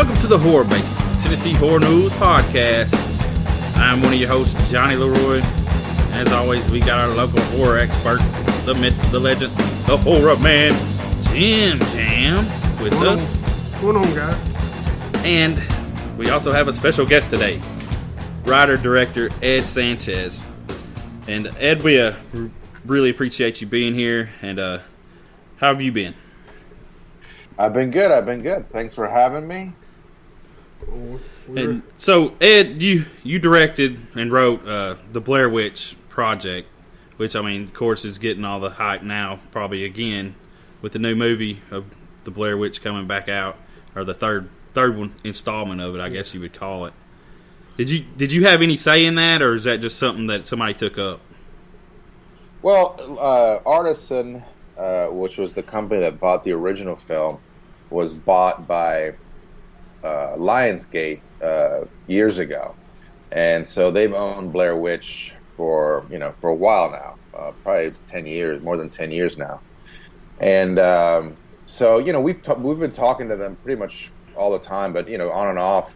Welcome to the Horror Basement, Tennessee Horror News Podcast. I'm one of your hosts, Johnny Leroy. As always, we got our local horror expert, the myth, the legend, the horror man, Jim Jam, with us. What's going on, guys? And we also have a special guest today, writer-director Ed Sanchez. And Ed, we really appreciate you being here. And how have you been? I've been good. Thanks for having me. And so, Ed, you directed and wrote the Blair Witch Project, which, I mean, of course, is getting all the hype now, probably again, with the new movie of the Blair Witch coming back out, or the third one installment of it, I guess you would call it. Did you have any say in that, or is that just something that somebody took up? Well, Artisan, which was the company that bought the original film, was bought by Lionsgate years ago, and so they've owned Blair Witch for a while now, probably 10 years, more than 10 years now, and so we've been talking to them pretty much all the time, but on and off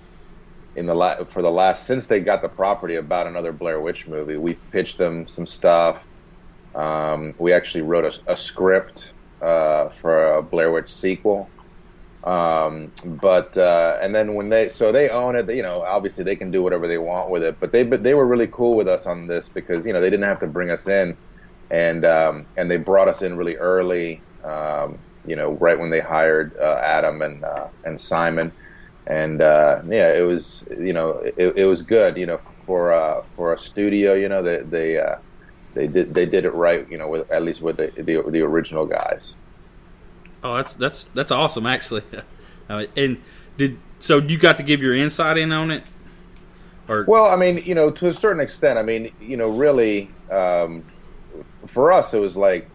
for the last since they got the property about another Blair Witch movie. We've pitched them some stuff. We actually wrote a script for a Blair Witch sequel. And then when they own it, obviously they can do whatever they want with it, but they were really cool with us on this because, they didn't have to bring us in, and they brought us in really early, right when they hired, Adam and Simon. And, it was, it was good, for a studio, they did it right, with at least with the original guys. Oh, that's awesome, actually. And so you got to give your insight in on it? Or well, I mean, to a certain extent. I mean, really, for us, it was like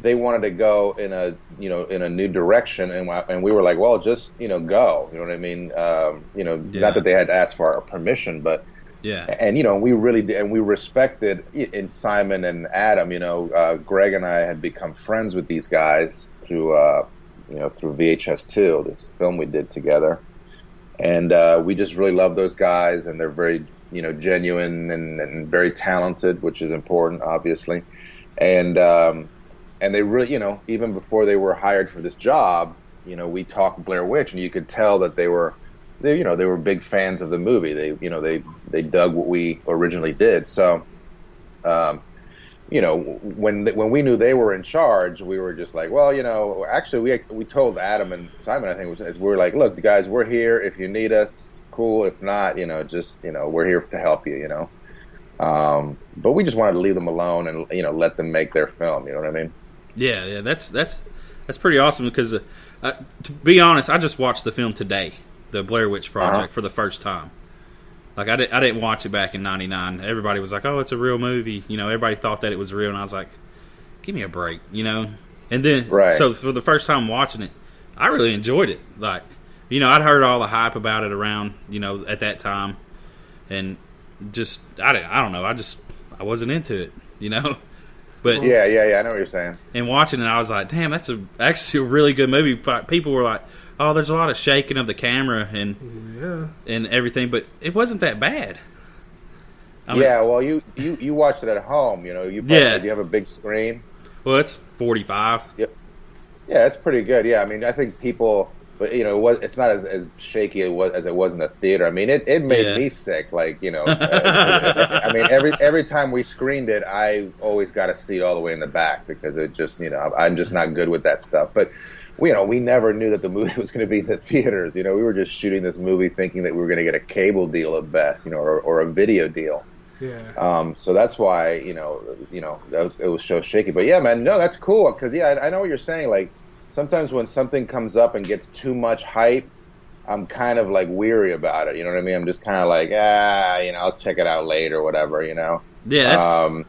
they wanted to go in a new direction, and we were like, well, just go. You know what I mean? Not that they had to ask for our permission, but yeah. And we really did, and we respected in Simon and Adam. Greg and I had become friends with these guys through VHS 2, this film we did together, and we just really love those guys, and they're very genuine and very talented, which is important, obviously, and they really even before they were hired for this job, we talked Blair Witch, and you could tell that they were big fans of the movie. They dug what we originally did, so. When we knew they were in charge, we were just like, well, actually, we told Adam and Simon, I think, we were like, look, guys, we're here. If you need us, cool. If not, just we're here to help you. But we just wanted to leave them alone and let them make their film. You know what I mean? Yeah, that's pretty awesome because, to be honest, I just watched the film today, the Blair Witch Project, for the first time. Like, I didn't watch it back in '99. Everybody was like, "Oh, it's a real movie." Everybody thought that it was real, and I was like, "Give me a break," And then, So for the first time watching it, I really enjoyed it. Like, I'd heard all the hype about it around, at that time, and just I don't know. I wasn't into it, But yeah, I know what you're saying. And watching it, I was like, "Damn, that's actually a really good movie." People were like, "Oh, there's a lot of shaking of the camera and everything," but it wasn't that bad. I mean, well, you watched it at home, you have a big screen. Well, it's 45. Yep. Yeah, it's pretty good. Yeah, I mean, I think people, but it's not as shaky as it was in the theater. I mean, it made me sick. Like, I mean, every time we screened it, I always got a seat all the way in the back because it just, I'm just not good with that stuff. But we never knew that the movie was going to be in the theaters. We were just shooting this movie thinking that we were going to get a cable deal at best, or a video deal. Yeah. So that's why, it was so shaky. But yeah, man, no, that's cool because I know what you're saying. Like sometimes when something comes up and gets too much hype, I'm kind of like weary about it. You know what I mean? I'm just kind of like, I'll check it out later, or whatever. Yeah.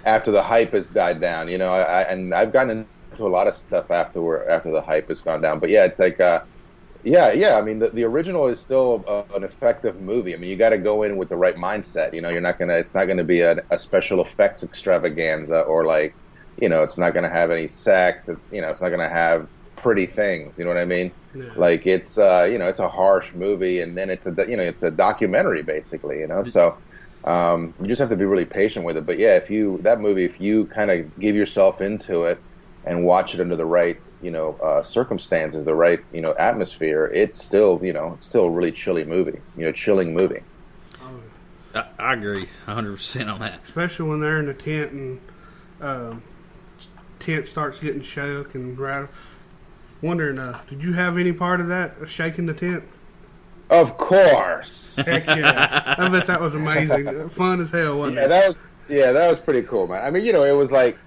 After the hype has died down, and I've gotten to a lot of stuff after the hype has gone down, but yeah, it's like I mean the original is still an effective movie. I mean, you got to go in with the right mindset. It's not gonna be a special effects extravaganza, or it's not gonna have any sex. It's not gonna have pretty things. You know what I mean? Yeah. Like it's it's a harsh movie, and then it's a documentary basically, So you just have to be really patient with it. But yeah, if you kind of give yourself into it and watch it under the right circumstances, the right atmosphere, it's still a really chilling movie. I agree 100% on that. Especially when they're in the tent and tent starts getting shook and rattled. Wondering, did you have any part of that, shaking the tent? Of course. Heck yeah. I bet that was amazing. Fun as hell, wasn't it? That was pretty cool, man. I mean, it was like,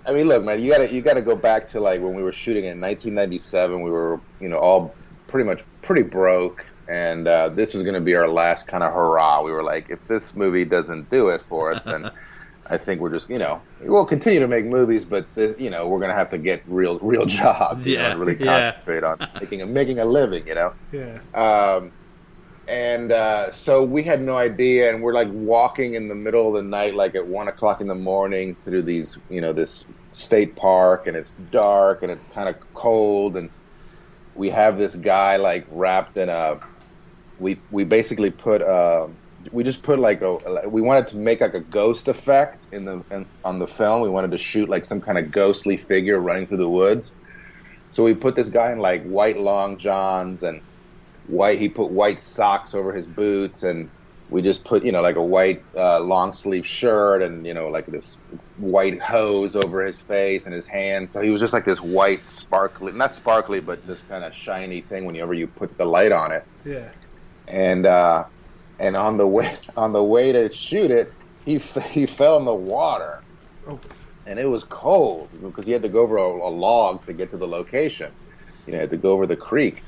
look, man, you gotta go back to like when we were shooting in 1997. We were, all pretty broke, and this was going to be our last kind of hurrah. We were like, if this movie doesn't do it for us, then I think we're just, we'll continue to make movies, but this, we're going to have to get real jobs, and really concentrate on making a living, Yeah. So we had no idea, and we're like walking in the middle of the night, like at 1:00 in the morning, through these, this state park, and it's dark and it's kind of cold, and we have this guy like wrapped in we basically put we just put we wanted to make like a ghost effect on the film. We wanted to shoot like some kind of ghostly figure running through the woods. So we put this guy in like white long johns and he put white socks over his boots, and we just put like a white long sleeve shirt and like this white hose over his face and his hands. So he was just like this white not sparkly, but this kind of shiny thing whenever you put the light on it. Yeah. And on the way to shoot it, he fell in the water. Oh. And it was cold because he had to go over a log to get to the location. He had to go over the creek.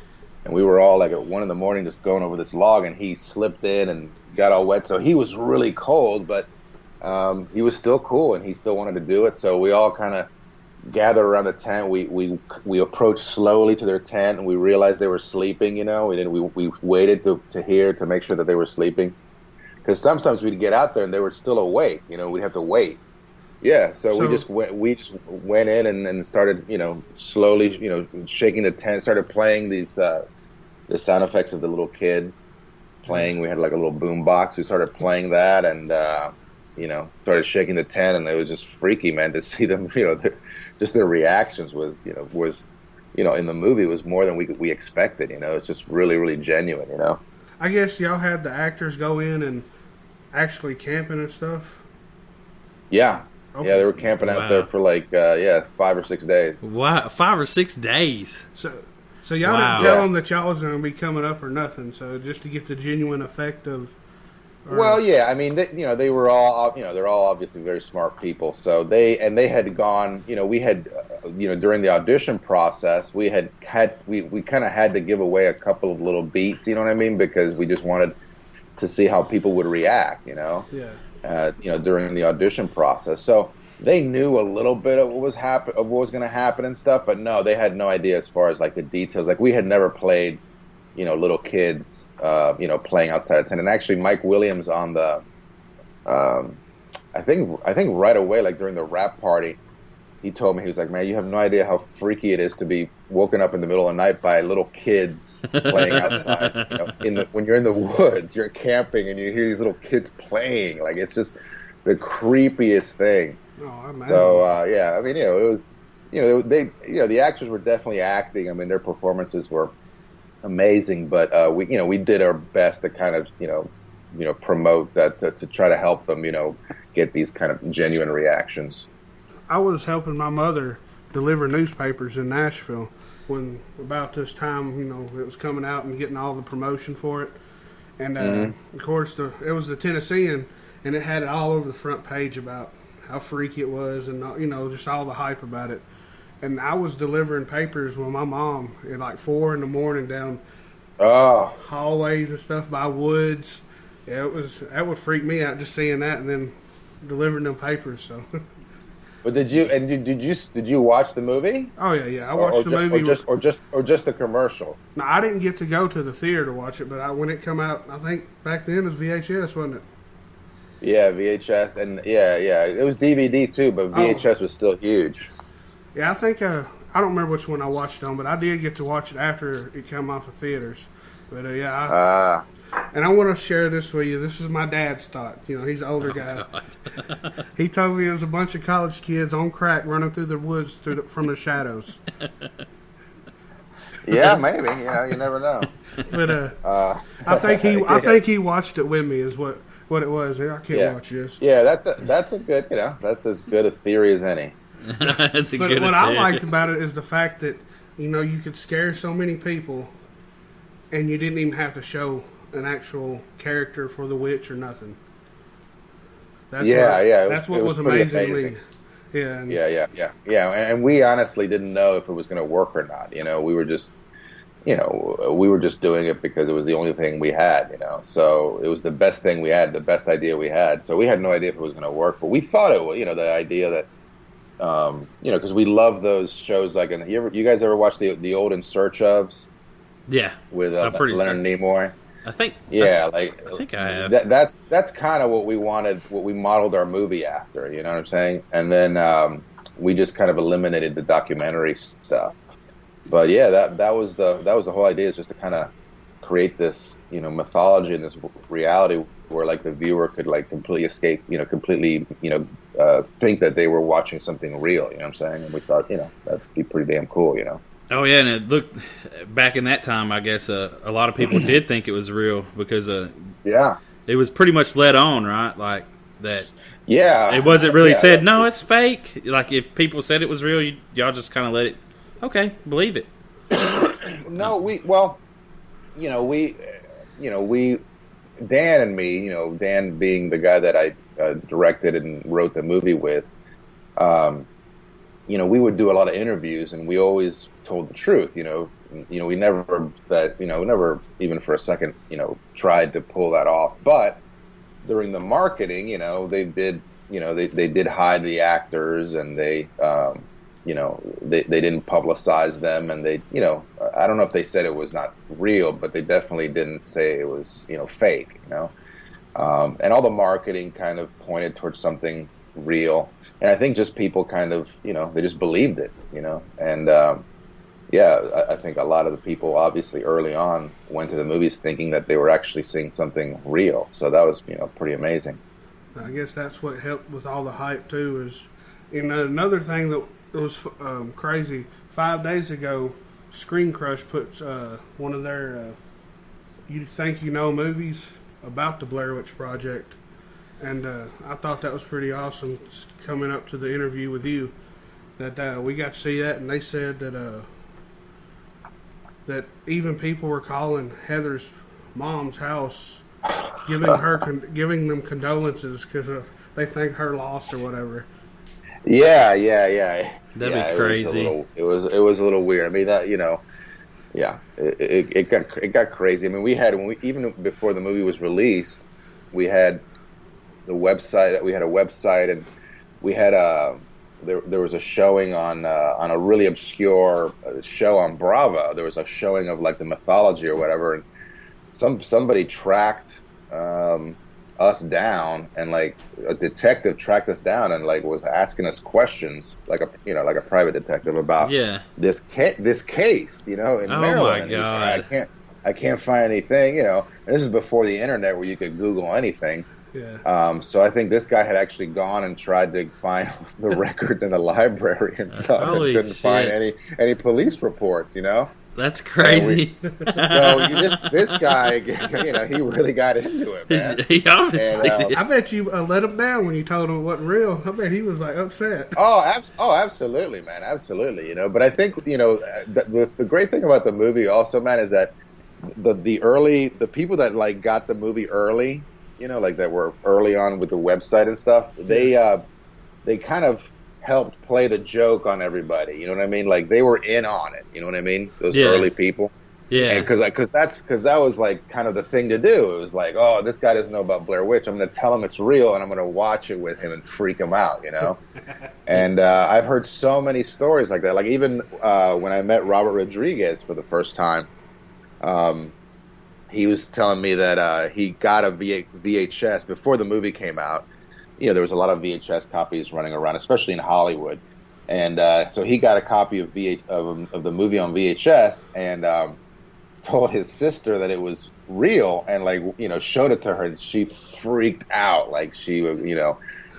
And we were all like at 1 a.m. just going over this log, and he slipped in and got all wet. So he was really cold, but he was still cool, and he still wanted to do it. So we all kind of gathered around the tent. We approached slowly to their tent, and we realized they were sleeping. We waited to make sure that they were sleeping, because sometimes we'd get out there and they were still awake. We'd have to wait. Yeah, so we just went in and started, slowly, shaking the tent. Started playing these the sound effects of the little kids playing. We had like a little boom box. We started playing that, and started shaking the tent, and it was just freaky, man, to see them. Just their reactions was in the movie was more than we expected. It's just really, really genuine. I guess y'all had the actors go in and actually camping and stuff. Yeah. Okay. Yeah, they were camping out there for like 5 or 6 days. Wow, 5 or 6 days. So y'all didn't tell them that y'all was going to be coming up or nothing. So just to get the genuine effect of. Well, yeah, I mean, they were all, they're all obviously very smart people. So they had gone, we had, during the audition process, we kind of had to give away a couple of little beats, you know what I mean? Because we just wanted to see how people would react, Yeah. During the audition process. So they knew a little bit of what was going to happen and stuff, but no, they had no idea as far as like the details. Like we had never played, little kids, playing outside a tent. And actually, Mike Williams on the, I think right away, like during the rap party, he told me, he was like, man, you have no idea how freaky it is to be woken up in the middle of the night by little kids playing outside. When you're in the woods, you're camping, and you hear these little kids playing. Like, it's just the creepiest thing. Oh, I imagine. So, yeah, I mean, it was, the actors were definitely acting. I mean, their performances were amazing, but we did our best to kind of, promote that, to try to help them, get these kind of genuine reactions. I was helping my mother deliver newspapers in Nashville when about this time, it was coming out and getting all the promotion for it. And, of course, it was the Tennessean, and it had it all over the front page about how freaky it was and, just all the hype about it. And I was delivering papers with my mom at like 4 a.m. down hallways and stuff by woods. Yeah, that would freak me out just seeing that and then delivering them papers. So. But did you watch the movie? Oh yeah. I watched the movie, or just the commercial. No, I didn't get to go to the theater to watch it, but when it come out, I think back then it was VHS, wasn't it? Yeah, VHS, and yeah, it was DVD too, but VHS was still huge. Yeah, I I don't remember which one I watched it on, but I did get to watch it after it came off of theaters. But and I want to share this with you. This is my dad's thought. You know, he's an older guy. He told me it was a bunch of college kids on crack running through the woods from the shadows. Yeah, maybe. You know, you never know. But I think he watched it with me. Is what it was. I can't watch this. Yeah, that's a good. You know, that's as good a theory as any. But what I liked about it is the fact that, you know, you could scare so many people, and you didn't even have to show an actual character for the witch or nothing. That's what was amazing. Yeah, and we honestly didn't know if it was going to work or not. You know, we were just doing it because it was the only thing we had. You know, so it was the best thing we had, the best idea we had. So we had no idea if it was going to work, but we thought it was. You know, the idea that. You know, because we love those shows. Like, you guys ever watch the old In Search Ofs? Yeah, with Leonard Nimoy. I think. Yeah, I think I have. That's kind of what we wanted, what we modeled our movie after. You know what I'm saying? And then we just kind of eliminated the documentary stuff. But yeah, that was the whole idea, is just to kind of create this, you know, mythology and this reality where, like, the viewer could, like, completely escape, you know, think that they were watching something real, you know what I'm saying? And we thought, you know, that'd be pretty damn cool, you know? Oh, yeah, and it looked, back in that time, I guess, a lot of people did think it was real because, it was pretty much let on, right? Like, that. Yeah. It wasn't really said, no, it's fake. Like, if people said it was real, y'all just kind of let it, okay, believe it. No, Dan and me, you know, Dan being the guy that I directed and wrote the movie with, you know, we would do a lot of interviews, and we always told the truth. You know, we never even for a second, you know, tried to pull that off. But during the marketing, you know, they did hide the actors, and they didn't publicize them, and they, you know, I don't know if they said it was not real, but they definitely didn't say it was, you know, fake, you know. And all the marketing kind of pointed towards something real. And I think just people kind of, you know, they just believed it, you know. And, I think a lot of the people, obviously, early on went to the movies thinking that they were actually seeing something real. So that was, you know, pretty amazing. I guess that's what helped with all the hype, too, is, you know, another thing that was crazy. 5 days ago, Screen Crush puts one of their You Think You Know movies about the Blair Witch Project, and I thought that was pretty awesome. Coming up to the interview with you, that we got to see that, and they said that even people were calling Heather's mom's house, giving them condolences because they think her lost or whatever. Yeah. That'd be crazy. It was a little weird. I mean, that, you know, yeah, it got crazy. I mean, even before the movie was released, we had the website. We had a website, and we had there was a showing on a really obscure show on Bravo. There was a showing of, like, the mythology or whatever, and somebody tracked us down, and, like, a detective tracked us down and, like, was asking us questions, like a private detective about this case, you know, in Maryland. Oh my God! I can't find anything, you know. And this is before the internet, where you could Google anything. Yeah. So I think this guy had actually gone and tried to find the records in the library and stuff, and couldn't find any police reports, you know. That's crazy. So this guy, you know, he really got into it, man. He obviously did. I bet you let him down when you told him it wasn't real. I bet he was, like, upset. Oh, absolutely, man, absolutely. You know, but I think, you know, the great thing about the movie also, man, is that the people that, like, got the movie early, you know, like, that were early on with the website and stuff, they kind of helped play the joke on everybody. You know what I mean? Like, they were in on it. You know what I mean? Those early people. Yeah. Because that was, like, kind of the thing to do. It was like, oh, this guy doesn't know about Blair Witch. I'm going to tell him it's real, and I'm going to watch it with him and freak him out. You know. And I've heard so many stories like that. Like, even when I met Robert Rodriguez for the first time, he was telling me that he got a VHS before the movie came out. You know, there was a lot of VHS copies running around, especially in Hollywood. and so he got a copy of of the movie on VHS, and told his sister that it was real, and like showed it to her, and she freaked out, like she was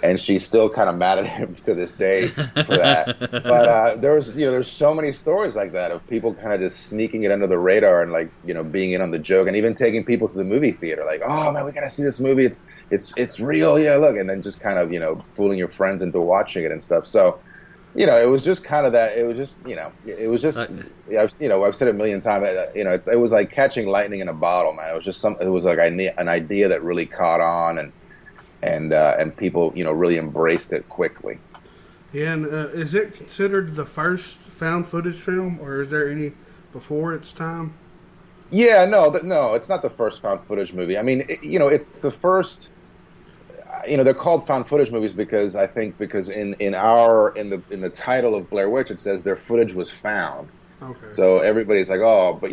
and she's still kind of mad at him to this day for that. But there's so many stories like that of people kind of just sneaking it under the radar and like being in on the joke, and even taking people to the movie theater, like, oh man, we gotta see this movie. It's real, yeah, look, and then just kind of fooling your friends into watching it and stuff. So it was just kind of that. It was just it was just I've said it a million times. It was like catching lightning in a bottle, man. It was just it was like an idea that really caught on, and people really embraced it quickly. Yeah, and is it considered the first found footage film, or is there any before its time? Yeah, no, it's not the first found footage movie. I mean, it's the first. They're called found footage movies because I think in the title of Blair Witch it says their footage was found. Okay. So everybody's like, oh, but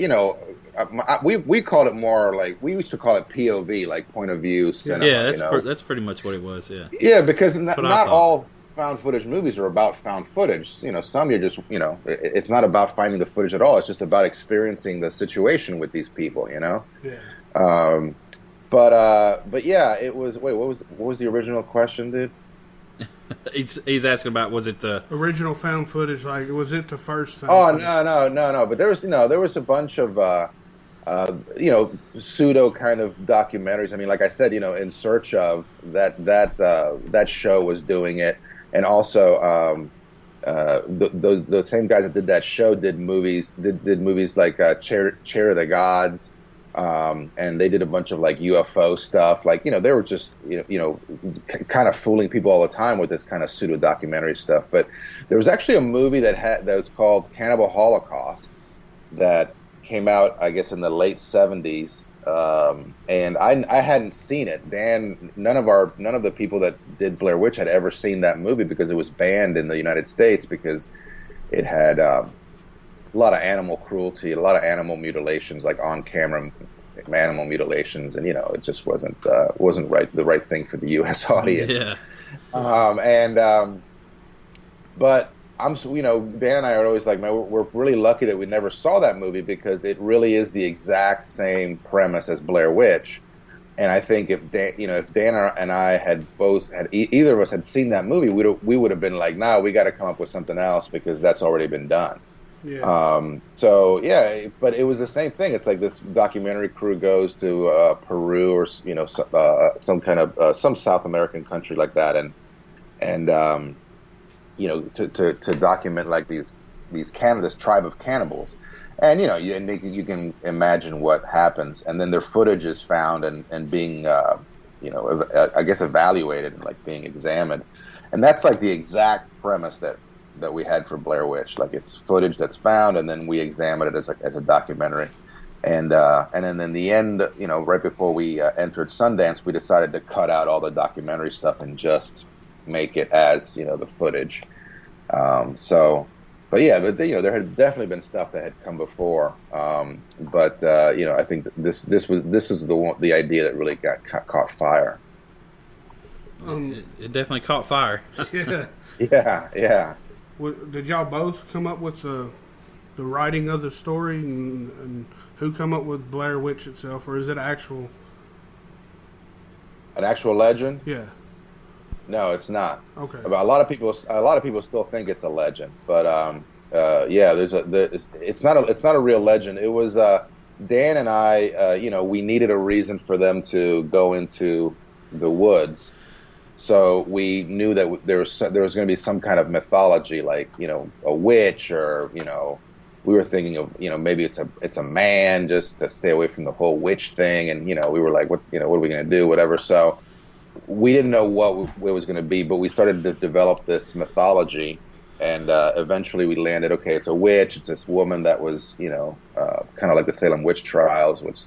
we called it more like, we used to call it POV, like point of view cinema. Yeah, that's pretty much what it was. Yeah. Yeah, because not all found footage movies are about found footage. Some you're just it's not about finding the footage at all. It's just about experiencing the situation with these people. Yeah. But yeah, it was. Wait, what was the original question, dude? He's asking about, was it the original found footage? Like, was it the first found footage? No. But there was a bunch of pseudo kind of documentaries. I mean, like I said, In Search of, that show was doing it, and also the same guys that did that show did movies like Chair of the Gods. And they did a bunch of like UFO stuff, like they were just kind of fooling people all the time with this kind of pseudo documentary stuff. But there was actually a movie that was called Cannibal Holocaust that came out, I guess, in the late '70s, and I hadn't seen it. Dan, none of the people that did Blair Witch had ever seen that movie because it was banned in the United States because it had a lot of animal cruelty, a lot of animal mutilations, like on camera animal mutilations, and it just wasn't the right thing for the U.S. audience. Yeah. But Dan and I are always like, man, we're really lucky that we never saw that movie because it really is the exact same premise as Blair Witch. And I think if Dan and I had either of us had seen that movie, we would have been like, nah, we got to come up with something else because that's already been done. Yeah. So yeah, but it was the same thing. It's like this documentary crew goes to Peru or some kind of some South American country like that, and to document like this tribe of cannibals, and you can imagine what happens, and then their footage is found and being I guess evaluated and like being examined, and that's like the exact premise that we had for Blair Witch. Like, it's footage that's found, and then we examine it as a documentary. And then in the end, right before we entered Sundance, we decided to cut out all the documentary stuff and just make it as the footage. But there had definitely been stuff that had come before. I think this is the idea that really got caught fire. It definitely caught fire. Yeah. Yeah. Did y'all both come up with the writing of the story, and who come up with Blair Witch itself, or is it an actual legend? Yeah. No, it's not. Okay. But a lot of people still think it's a legend, but it's not a real legend. It was Dan and I. We needed a reason for them to go into the woods. So we knew that there was going to be some kind of mythology, like a witch, or we were thinking of maybe it's a man, just to stay away from the whole witch thing, and we were like, what are we going to do, whatever. So we didn't know what it was going to be, but we started to develop this mythology, and eventually we landed. Okay, it's a witch. It's this woman that was kind of like the Salem witch trials, which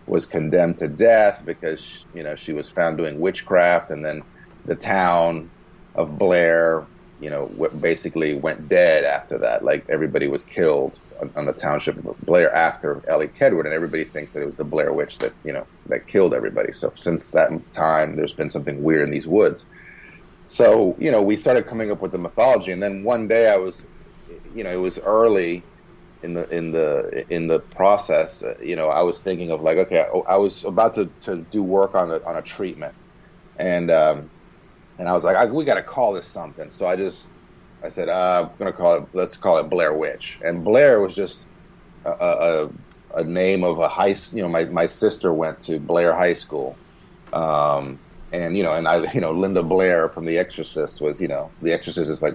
was condemned to death because she was found doing witchcraft, and then the town of Blair, basically went dead after that. Like, everybody was killed on the township of Blair after Ellie Kedward, and everybody thinks that it was the Blair Witch that killed everybody. So since that time, there's been something weird in these woods. So, we started coming up with the mythology, and then one day I was, it was early in the process. I was thinking of like, okay, I was about to do work on a treatment, and I was like, we got to call this something. So I said, I'm gonna let's call it Blair Witch, and Blair was just a name of a high. My sister went to Blair High School. And Linda Blair from The Exorcist was, The Exorcist is like,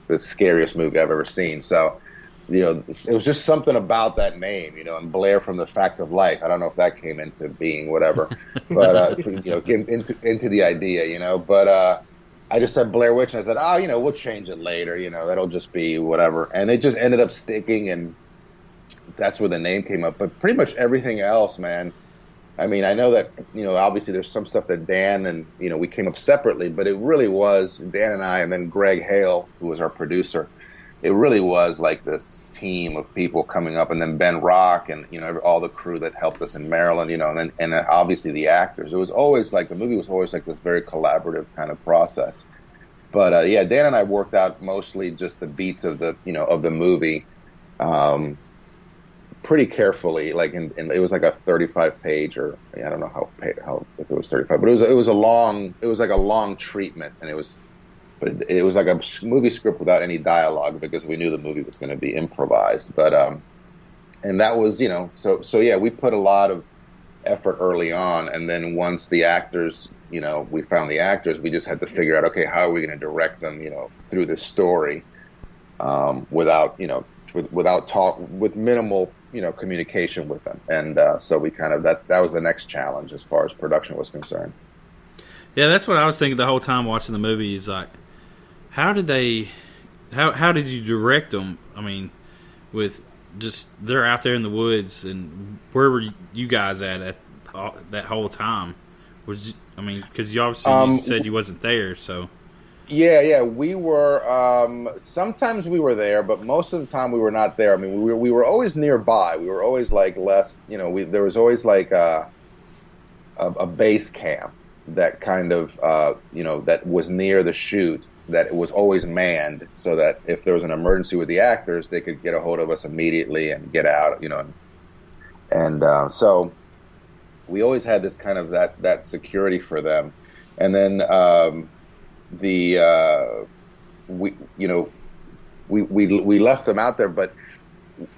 the scariest movie I've ever seen. So, it was just something about that name, and Blair from The Facts of Life. I don't know if that came into being, whatever, but into the idea, But I just said Blair Witch, and I said, we'll change it later, that'll just be whatever. And it just ended up sticking, and that's where the name came up. But pretty much everything else, man. I mean, I know that, obviously there's some stuff that Dan and, we came up separately, but it really was Dan and I, and then Greg Hale, who was our producer. It really was like this team of people coming up, and then Ben Rock and, all the crew that helped us in Maryland, and then obviously the actors. It was always like, the movie was always like this very collaborative kind of process. But, yeah, Dan and I worked out mostly just the beats of the, of the movie. Pretty carefully, like it was like a 35-page, or I don't know how if it was 35, but it was like a long treatment, and it was like a movie script without any dialogue, because we knew the movie was going to be improvised. But and that was, so yeah, we put a lot of effort early on, and then once the actors, we found the actors, we just had to figure out, okay, how are we going to direct them, through this story, without with minimal communication with them. And so we kind of, that was the next challenge as far as production was concerned. Yeah, that's what I was thinking the whole time watching the movie, is like, how did you direct them? I mean, with just, they're out there in the woods, and where were you guys at that whole time? Because you obviously you said you wasn't there, so. Yeah, we were. Sometimes we were there, but most of the time we were not there. I mean, we were always nearby. We were always like less. There was always like a base camp that kind of that was near the shoot, that it was always manned, so that if there was an emergency with the actors, they could get a hold of us immediately and get out. And so we always had this kind of that security for them, and then. We left them out there, but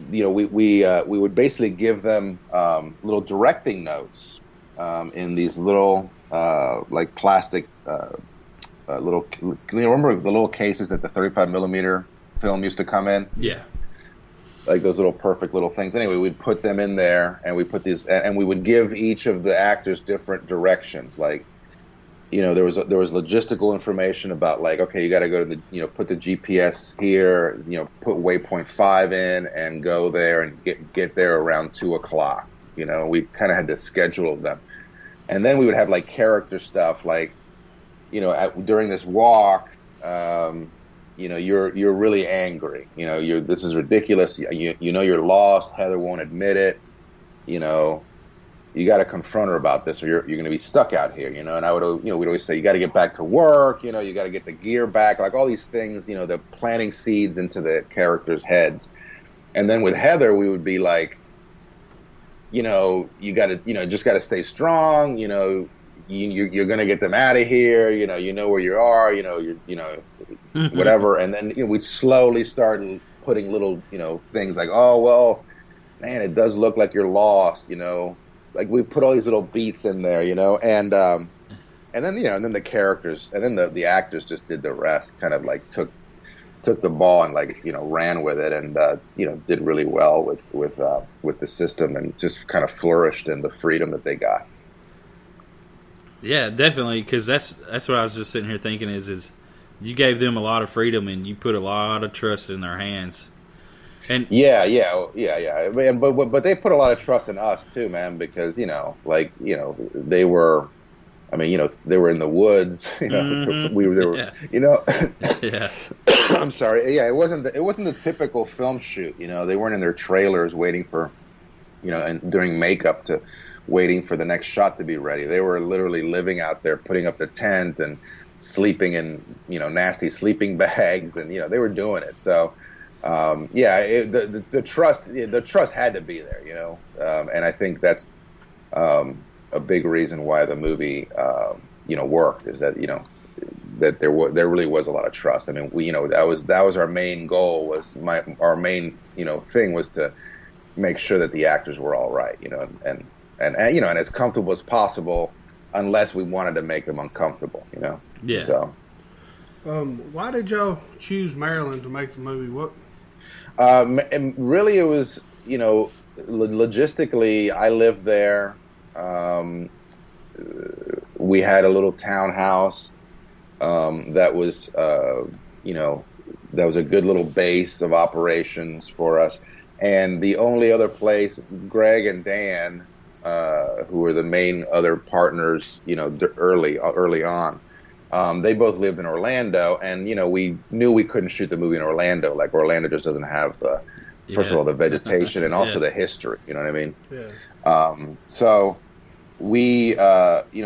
we would basically give them little directing notes in these little like plastic little. Can you remember the little cases that the 35 millimeter film used to come in? Yeah, like those little perfect little things. Anyway, we'd put them in there, and we put these, and we would give each of the actors different directions, like. There was logistical information about, like, okay, you got to go to the, put the GPS here, put waypoint 5 in and go there and get there around 2:00. We kind of had to schedule them, and then we would have like character stuff, like, during this walk, you're really angry, this is ridiculous, you're lost. Heather won't admit it, you got to confront her about this, or you're going to be stuck out here, And I would, we'd always say, you got to get back to work, you got to get the gear back, like all these things, they're planting seeds into the characters' heads. And then with Heather, we would be like, you got to, just got to stay strong, you're going to get them out of here, you know where you are, whatever. And then we'd slowly start putting little, things like, oh, well, man, it does look like you're lost, Like we put all these little beats in there, and then and then the characters, and then the actors just did the rest. Kind of like took the ball and like ran with it, and did really well with the system, and just kind of flourished in the freedom that they got. Yeah, definitely, because that's what I was just sitting here thinking is you gave them a lot of freedom, and you put a lot of trust in their hands. And yeah. But they put a lot of trust in us too, man, because they were, they were in the woods, Yeah. I'm sorry. Yeah, it wasn't the typical film shoot, they weren't in their trailers waiting for, and during makeup waiting for the next shot to be ready. They were literally living out there, putting up the tent and, sleeping in nasty sleeping bags, and they were doing it. So the trust had to be there, and I think that's a big reason why the movie worked, is that that there really was a lot of trust. I mean, that was our main goal, our main thing was to make sure that the actors were all right, and as comfortable as possible, unless we wanted to make them uncomfortable, Yeah. So, why did y'all choose Maryland to make the movie? What? And really, it was logistically, I lived there. We had a little townhouse that was that was a good little base of operations for us. And the only other place, Greg and Dan, who were the main other partners, early on, they both lived in Orlando, and we knew we couldn't shoot the movie in Orlando. Like, Orlando just doesn't have first of all, the vegetation and also the history. You know what I mean? Yeah. So we knew we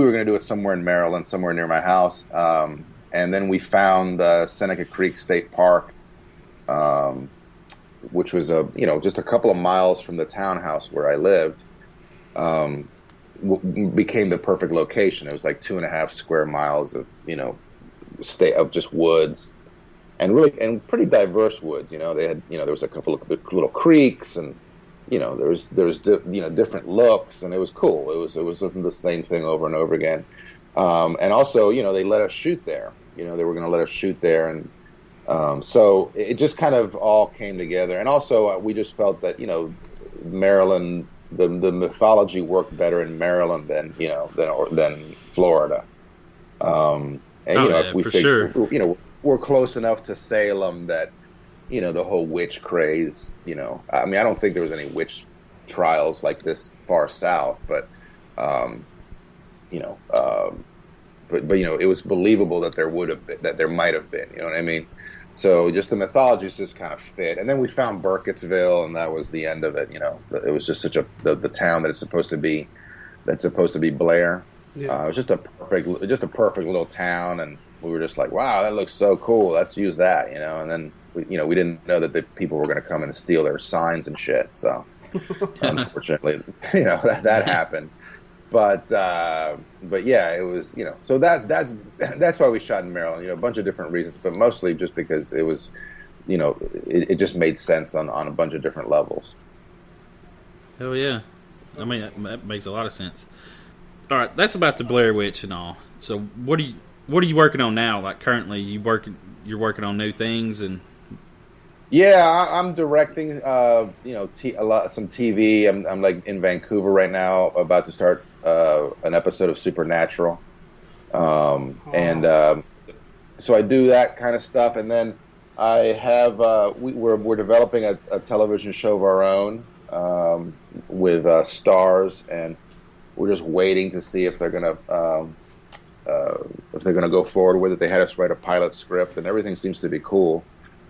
were going to do it somewhere in Maryland, somewhere near my house, and then we found Seneca Creek State Park, which was just a couple of miles from the townhouse where I lived. Became the perfect location. It was like 2.5 square miles of of just woods, and pretty diverse woods. They had there was a couple of little creeks, and there was different looks, and it was cool. It wasn't the same thing over and over again. And also they let us shoot there. They were going to let us shoot there, and so it just kind of all came together. And also we just felt that Maryland. The mythology worked better in Maryland than Florida, if we figure, we're close enough to Salem that the whole witch craze. I mean, I don't think there was any witch trials like this far south, but it was believable that there might have been. You know what I mean? So just the mythology just kind of fit. And then we found Burkittsville, and that was the end of it. It was just the town that it's supposed to be, that's supposed to be Blair. Yeah. It was just a perfect little town, and we were just like, wow, that looks so cool. Let's use that, And then we didn't know that the people were going to come in and steal their signs and shit. So unfortunately, that happened. But yeah, it was, so that's why we shot in Maryland, a bunch of different reasons, but mostly just because it was, it just made sense on a bunch of different levels. Hell yeah. I mean, that makes a lot of sense. All right. That's about the Blair Witch and all. So what are you working on now? Like, currently you're working on new things, and yeah, I'm directing, some TV. I'm like in Vancouver right now, about to start an episode of Supernatural, and so I do that kind of stuff. And then I have we're developing a television show of our own with Stars, and we're just waiting to see if they're gonna go forward with it. They had us write a pilot script, and everything seems to be cool.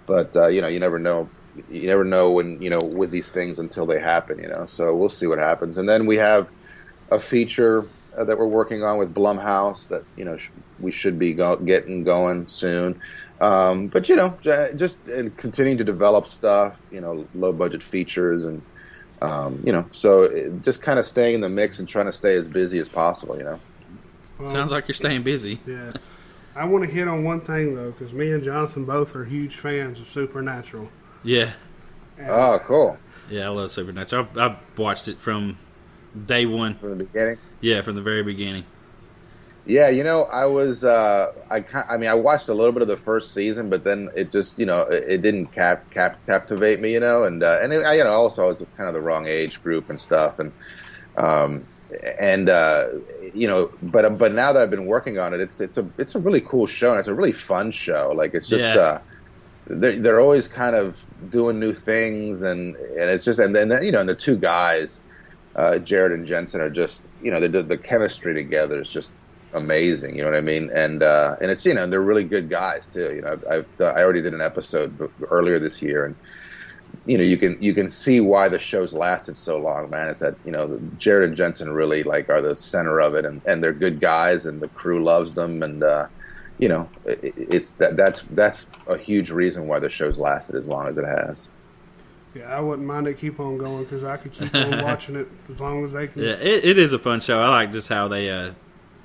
But you never know. You never know when with these things until they happen. So we'll see what happens. And then we have a feature that we're working on with Blumhouse that we should be getting going soon. But just continuing to develop stuff. Low budget features, and so just kind of staying in the mix and trying to stay as busy as possible. Sounds like you're staying busy. Yeah. I want to hit on one thing, though, because me and Jonathan both are huge fans of Supernatural. Yeah. Oh, cool. Yeah, I love Supernatural. I've watched it from day one. From the beginning? Yeah, from the very beginning. Yeah, I was, I watched a little bit of the first season, but then it just, it didn't captivate me, and also I was kind of the wrong age group and stuff, but now that I've been working on it, it's a really cool show, and it's a really fun show. Like, it's just they're always kind of doing new things, and it's just, and then and the two guys, Jared and Jensen, are just the chemistry together is just amazing. You know what I mean? And it's they're really good guys too. I already did an episode earlier this year, and you can see why the show's lasted so long, man. Is that Jared and Jensen really like are the center of it, and they're good guys, and the crew loves them, and it's that's a huge reason why the show's lasted as long as it has. Yeah, I wouldn't mind it keep on going because I could keep on watching it as long as they can. Yeah, it is a fun show. I like just how they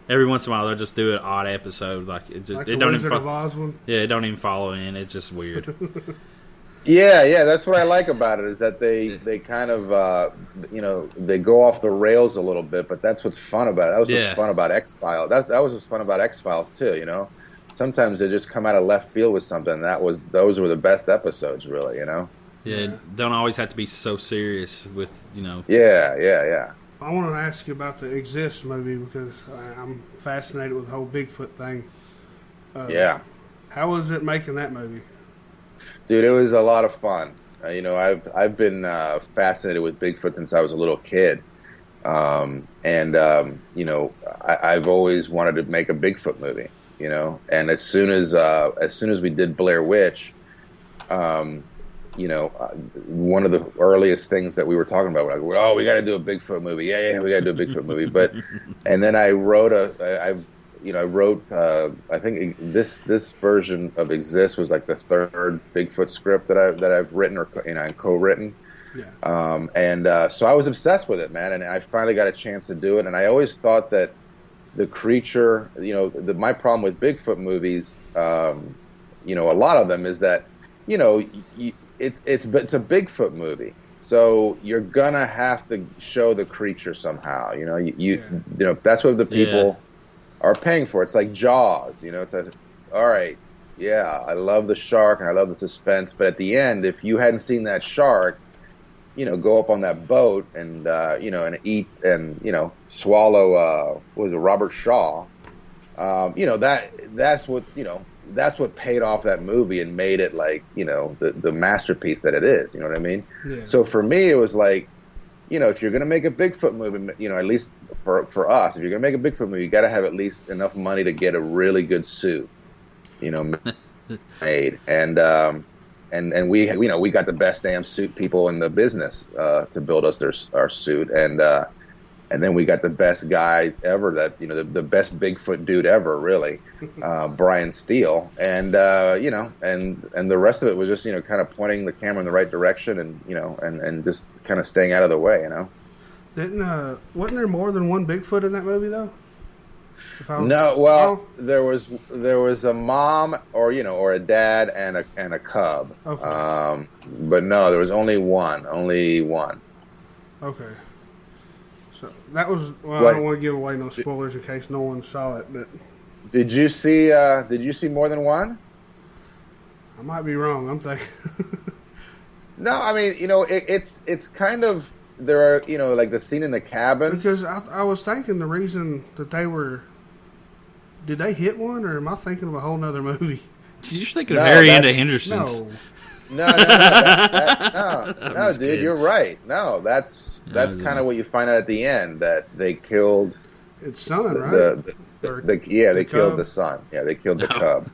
every once in a while they'll just do an odd episode, like it just Like it the don't Wizard even of Oz one. yeah, it don't even follow in. It's just weird. Yeah, that's what I like about it is that they kind of they go off the rails a little bit, but that's what's fun about it. That was what's fun about X-Files. That was what's fun about X-Files too. Sometimes they just come out of left field with something. Those were the best episodes, really. Yeah, don't always have to be so serious with Yeah. I want to ask you about the Exist movie because I'm fascinated with the whole Bigfoot thing. How was it making that movie? Dude, it was a lot of fun. I've been fascinated with Bigfoot since I was a little kid, and I've always wanted to make a Bigfoot movie. And as soon as we did Blair Witch, one of the earliest things that we were talking about, we're like, we got to do a Bigfoot movie. Yeah, we got to do a Bigfoot movie. But and then I wrote I think this version of Exist was like the third Bigfoot script that I've written or co-written. Yeah. So I was obsessed with it, man, and I finally got a chance to do it. And I always thought that the creature, my problem with Bigfoot movies, a lot of them is that, it's a Bigfoot movie. So you're gonna have to show the creature somehow. That's what the people are paying for. It's like Jaws. All right, yeah, I love the shark and I love the suspense, but at the end, if you hadn't seen that shark, go up on that boat and and eat and swallow what was it, Robert Shaw. That's what paid off that movie and made it like the masterpiece that it is. You know what I mean? Yeah. So for me, it was like, if you're gonna make a Bigfoot movie, at least for us, if you're gonna make a Bigfoot movie, you got to have at least enough money to get a really good suit, made. And we got the best damn suit people in the business to build us our suit, and then we got the best guy ever, that the best Bigfoot dude ever, really, Brian Steele, and the rest of it was just kind of pointing the camera in the right direction, and just kind of staying out of the way, Wasn't there more than one Bigfoot in that movie though? There was a mom or a dad and a cub. Okay. But no, there was only one. Okay. So that was I don't want to give away no spoilers in case no one saw it, but did you see more than one? I might be wrong. I'm thinking. No, I mean, it's kind of, there are, like the scene in the cabin. Because I was thinking the reason that did they hit one, or am I thinking of a whole nother movie? You're thinking of Marietta Henderson's. No, dude, kidding. You're right. No, that's kind of what you find out at the end, that they killed its son, right? They killed the son. Yeah, they killed the cub.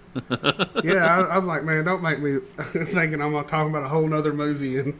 Yeah, I'm like, man, don't make me thinking I'm talking about a whole nother movie.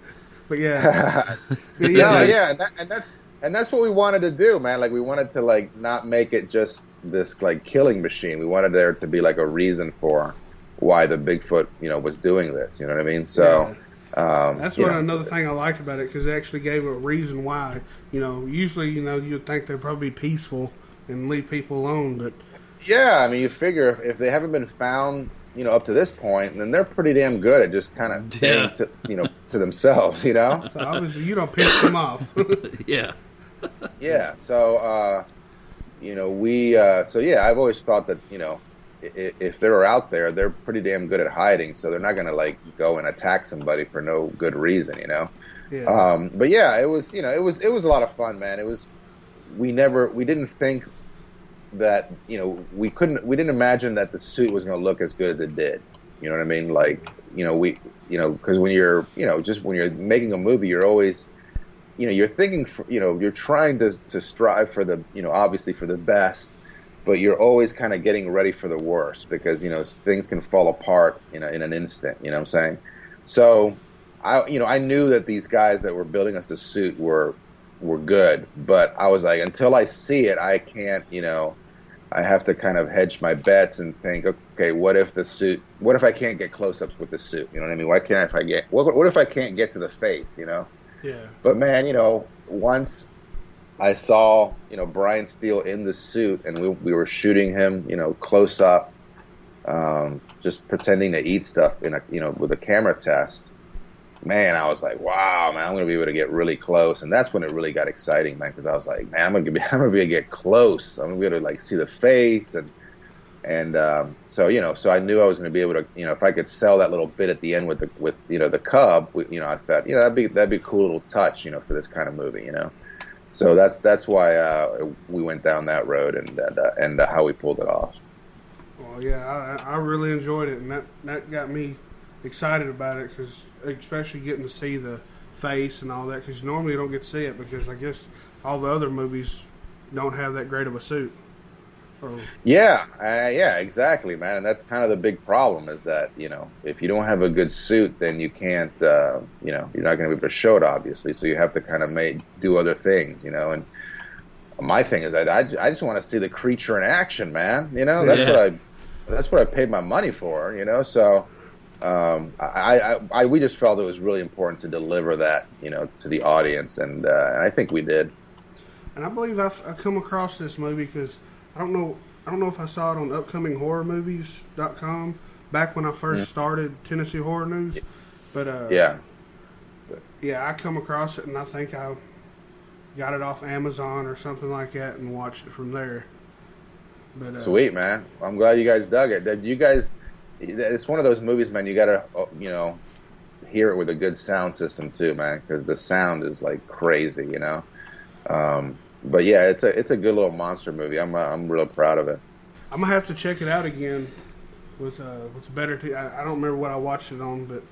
But yeah, and that's what we wanted to do, man. Like, we wanted to like not make it just this like killing machine. We wanted there to be like a reason for why the Bigfoot, was doing this. You know what I mean? So that's another thing I liked about it, because it actually gave a reason why. Usually, you'd think they'd probably be peaceful and leave people alone, but yeah, I mean, you figure if they haven't been found, up to this point, then they're pretty damn good at just kind of staying to themselves, So obviously, you don't piss them off. Yeah. Yeah. So, I've always thought that, if they're out there, they're pretty damn good at hiding, so they're not going to like go and attack somebody for no good reason, Yeah. But yeah, it was a lot of fun, man. We didn't think that, we didn't imagine that the suit was going to look as good as it did. You know what I mean? Like, because when you're, just when you're making a movie, you're always, you're thinking, you're trying to strive for the, obviously for the best, but you're always kind of getting ready for the worst, because, things can fall apart in an instant, you know what I'm saying? So, I knew that these guys that were building us the suit were good, but I was like, until I see it, I can't, I have to kind of hedge my bets and think, okay, what if I can't get close-ups with the suit? You know what I mean? Why can't what if I can't get to the face, Yeah. But man, once I saw, Brian Steele in the suit and we were shooting him, close up, just pretending to eat stuff with a camera test. Man, I was like, wow, man, I'm going to be able to get really close. And that's when it really got exciting, man, because I was like, man, I'm going to be able to get close. I'm going to be able to, see the face. So I knew I was going to be able to, if I could sell that little bit at the end with the cub, I thought, that'd be a cool little touch, for this kind of movie, So that's why we went down that road and how we pulled it off. Well, yeah, I really enjoyed it, and that got me excited about it, because especially getting to see the face and all that, because normally you don't get to see it, because I guess all the other movies don't have that great of a suit. Yeah, exactly, man, and that's kind of the big problem is that if you don't have a good suit, then you can't, you're not going to be able to show it, obviously, so you have to kind of do other things, and my thing is that I just want to see the creature in action, man. That's what I paid my money for, So we just felt it was really important to deliver that, to the audience, and I think we did. And I believe I come across this movie because I don't know if I saw it on upcominghorrormovies.com back when I first started Tennessee Horror News, but I come across it, and I think I got it off Amazon or something like that and watched it from there. But sweet, man. I'm glad you guys dug it. It's one of those movies, man, you gotta hear it with a good sound system too, man, because the sound is like crazy, But yeah, it's a good little monster movie. I'm real proud of it. I'm gonna have to check it out again with better. I don't remember what I watched it on, but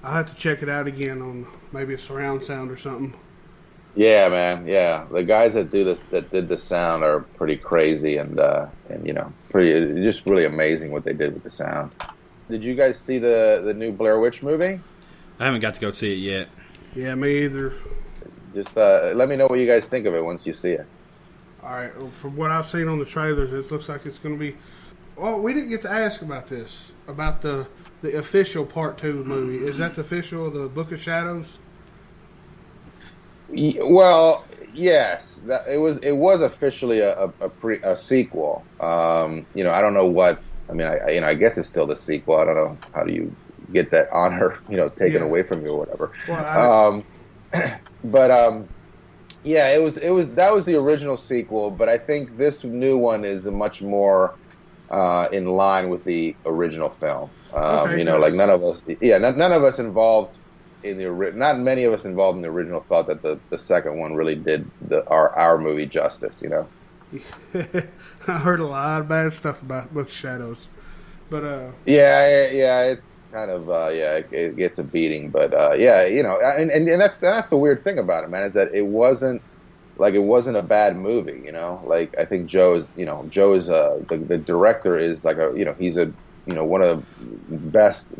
I'll have to check it out again on maybe a surround sound or something. Yeah, man. Yeah, the guys that did the sound are pretty crazy, and pretty just really amazing what they did with the sound. Did you guys see the new Blair Witch movie? I haven't got to go see it yet. Yeah, me either. Just let me know what you guys think of it once you see it. All right. Well, from what I've seen on the trailers, it looks like it's going to be. Well, we didn't get to ask about this, about the official Part 2 movie. Is that the official of the Book of Shadows? Well, yes, it was officially a sequel. I don't know what. I mean, I guess it's still the sequel. I don't know how do you get that honor, taken away from you or whatever. Well, yeah, that was the original sequel, but I think this new one is a much more in line with the original film. Like none of us involved not many of us involved in the original thought that the second one really did our movie justice, I heard a lot of bad stuff about Book of Shadows, but it's kind of it gets a beating, but and that's the weird thing about it, man, is that it wasn't a bad movie, like I think Joe is the director is like he's a one of the best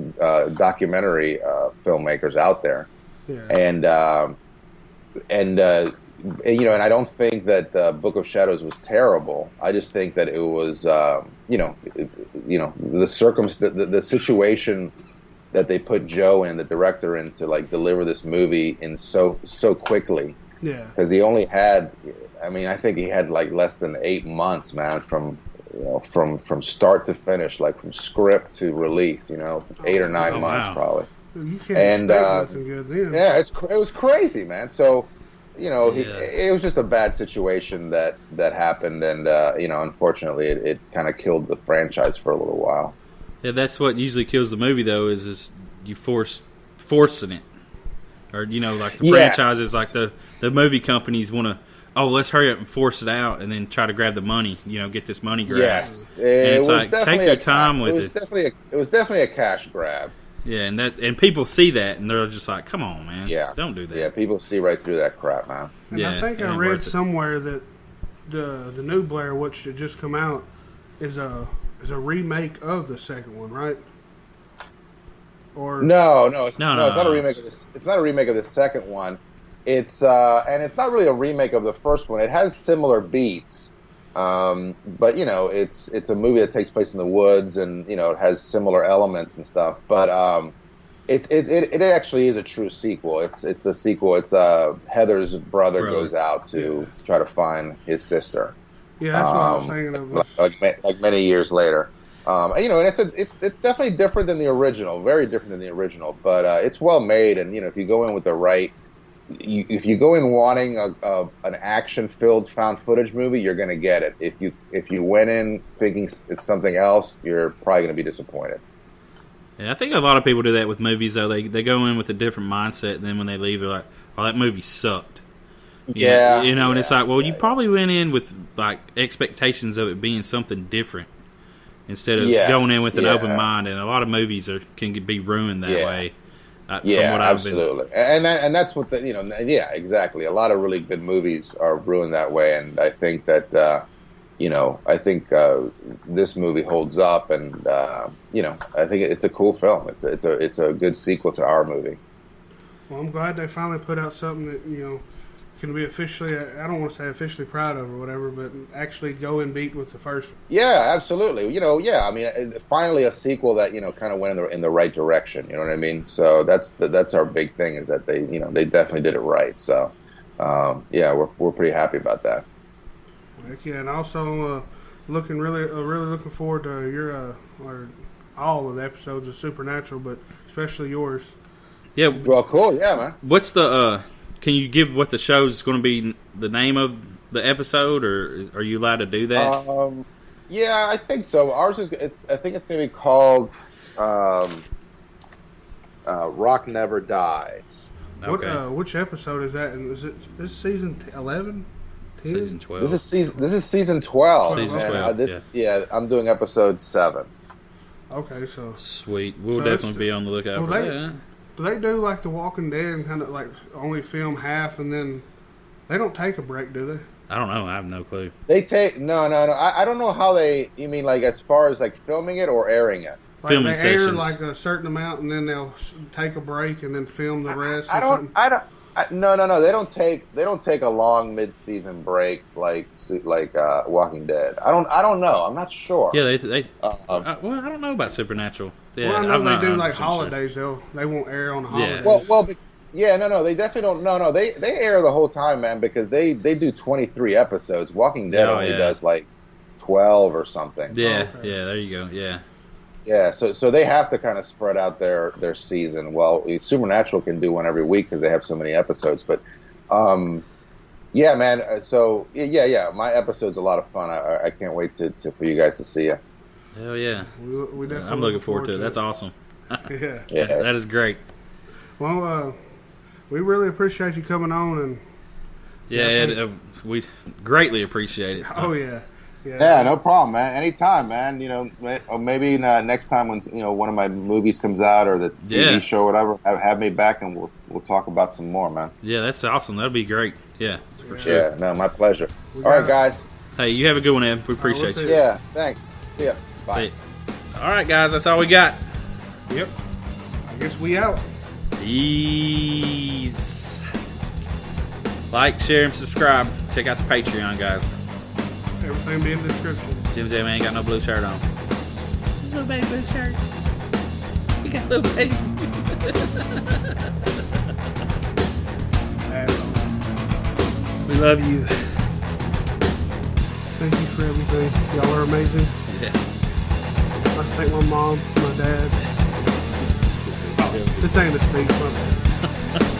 documentary filmmakers out there, and I don't think that Book of Shadows was terrible. I just think that it was the situation that they put Joe in, the director, in to like deliver this movie in so quickly. Yeah, because he only had, I think he had like less than 8 months, man, from start to finish, like from script to release, 8 or 9 months probably. You can't expect nothing good then. Yeah, it was crazy, man. So, it was just a bad situation that happened, and unfortunately, it kind of killed the franchise for a little while. Yeah, that's what usually kills the movie, though, is you forcing it, or like the franchises, like the movie companies want to. Oh, let's hurry up and force it out, and then try to grab the money. Get this money grab. Yes, and it's like take your time with it. It was definitely a cash grab. Yeah, and people see that, and they're just like, "Come on, man! Yeah, don't do that." Yeah, people see right through that crap, man. And I think I read somewhere that the new Blair Witch that just come out is a remake of the second one, right? Or No, it's No, not a remake of this. It's not a remake of the second one. It's and it's not really a remake of the first one. It has similar beats, but it's a movie that takes place in the woods, and it has similar elements and stuff. But it actually is a true sequel. It's a sequel. It's Heather's brother goes out to try to find his sister. Yeah, that's what I was thinking of. Like many years later. And it's definitely different than the original, very different than the original, but it's well made. And if you go in with the right, if you go in wanting an action-filled found footage movie, you're going to get it. If you went in thinking it's something else, you're probably going to be disappointed. Yeah, I think a lot of people do that with movies, though. They go in with a different mindset, and then when they leave, they're like, "Oh, that movie sucked." And it's like, well, you probably went in with like expectations of it being something different instead of going in with an open mind. And a lot of movies can be ruined that way. From what absolutely. And that's what exactly. A lot of really good movies are ruined that way, and I think that this movie holds up, and I think it's a cool film. It's a good sequel to our movie. Well, I'm glad they finally put out something that can be officially, I don't want to say officially proud of or whatever, but actually go and beat with the first one. Yeah, absolutely. I mean, finally a sequel that kind of went in the right direction. You know what I mean? So that's our big thing, is that they they definitely did it right. So we're pretty happy about that. Heck yeah, and also really looking forward to your or all of the episodes of Supernatural, but especially yours. Yeah. Well, cool. Yeah, man. What's the? Can you give what the show's going to be, the name of the episode, or are you allowed to do that? Yeah, I think so. Ours is. I think it's going to be called Rock Never Dies. Okay. Which episode is that? And is it this season 11? Season 12. This is season 12. Season 12. I'm doing episode 7. Okay, so sweet. We'll definitely be on the lookout for that. Do they do like The Walking Dead and kind of like only film half and then they don't take a break, do they? I don't know. I have no clue. They take no. I don't know how they. You mean like as far as like filming it or airing it? Like filming they sessions. air like a certain amount and then they'll take a break and then film the rest. No. They don't take a long mid-season break like Walking Dead. I don't know. I'm not sure. Yeah, they well, I don't know about Supernatural. Yeah, well, I know they do like holidays though. They won't air on the holidays. No, they definitely don't. No, they air the whole time, man, because they do 23 episodes. Walking Dead only does like 12 or something. Yeah, there you go. Yeah. Yeah, so they have to kind of spread out their season. Well, Supernatural can do one every week because they have so many episodes. But, yeah, man. So yeah. My episode's a lot of fun. I can't wait for you guys to see it. Hell yeah! We definitely I'm looking forward to it. That's awesome. Yeah, that is great. Well, we really appreciate you coming on, and Ed, we greatly appreciate it. Oh yeah. Yeah, no problem, man. Anytime, man. Or maybe next time when one of my movies comes out or the TV show or whatever, have me back and we'll talk about some more, man. Yeah, that's awesome. That'd be great. Yeah, for sure. Yeah, no, my pleasure. All right, guys. Hey, you have a good one, Ed. We appreciate you. Yeah, thanks. See ya. Bye. All right, guys. That's all we got. Yep. I guess we out. Peace. Like, share, and subscribe. Check out the Patreon, guys. Everything be in the description. Jim J man ain't got no blue shirt on. This little baby blue shirt. You got a little baby. We love you. Thank you for everything. Y'all are amazing. Yeah. I thank my mom, my dad. This ain't a speech, my bad.